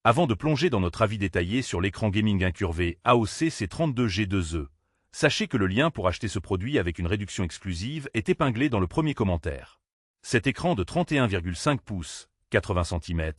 Avant de plonger dans notre avis détaillé sur l'écran gaming incurvé AOC C32G2E, sachez que le lien pour acheter ce produit avec une réduction exclusive est épinglé dans le premier commentaire. Cet écran de 31,5 pouces, 80 cm,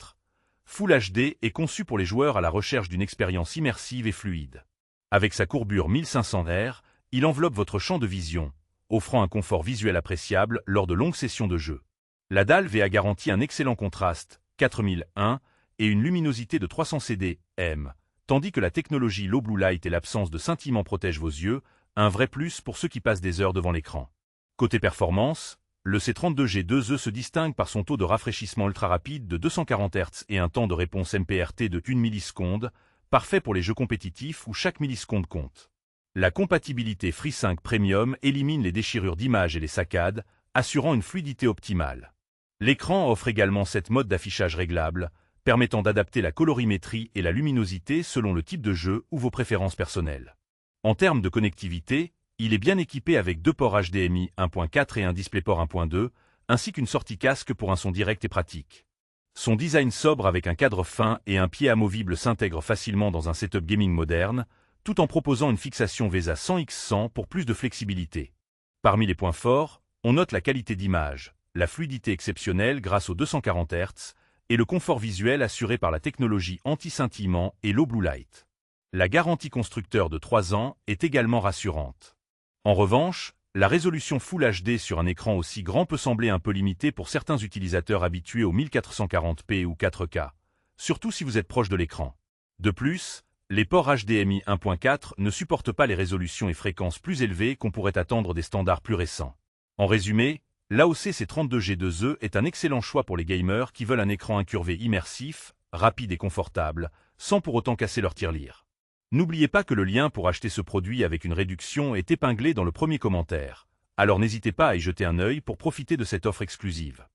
Full HD est conçu pour les joueurs à la recherche d'une expérience immersive et fluide. Avec sa courbure 1500 R, il enveloppe votre champ de vision, offrant un confort visuel appréciable lors de longues sessions de jeu. La dalle V a garanti un excellent contraste, 4001, et une luminosité de 300 cdm, tandis que la technologie Low Blue Light et l'absence de scintillement protègent vos yeux, un vrai plus pour ceux qui passent des heures devant l'écran. Côté performance, le C32G2E se distingue par son taux de rafraîchissement ultra rapide de 240 Hz et un temps de réponse MPRT de 1 milliseconde, parfait pour les jeux compétitifs où chaque milliseconde compte. La compatibilité FreeSync Premium élimine les déchirures d'image et les saccades, assurant une fluidité optimale. L'écran offre également 7 modes d'affichage réglables, permettant d'adapter la colorimétrie et la luminosité selon le type de jeu ou vos préférences personnelles. En termes de connectivité, il est bien équipé avec 2 ports HDMI 1.4 et un DisplayPort 1.2, ainsi qu'une sortie casque pour un son direct et pratique. Son design sobre avec un cadre fin et un pied amovible s'intègre facilement dans un setup gaming moderne, tout en proposant une fixation VESA 100x100 pour plus de flexibilité. Parmi les points forts, on note la qualité d'image, la fluidité exceptionnelle grâce aux 240 Hz, et le confort visuel assuré par la technologie anti-scintillement et Low Blue Light. La garantie constructeur de 3 ans est également rassurante. En revanche, la résolution Full HD sur un écran aussi grand peut sembler un peu limitée pour certains utilisateurs habitués au 1440p ou 4K, surtout si vous êtes proche de l'écran. De plus, les ports HDMI 1.4 ne supportent pas les résolutions et fréquences plus élevées qu'on pourrait attendre des standards plus récents. En résumé, l'AOC C32G2E est un excellent choix pour les gamers qui veulent un écran incurvé immersif, rapide et confortable, sans pour autant casser leur tirelire. N'oubliez pas que le lien pour acheter ce produit avec une réduction est épinglé dans le premier commentaire, alors n'hésitez pas à y jeter un œil pour profiter de cette offre exclusive.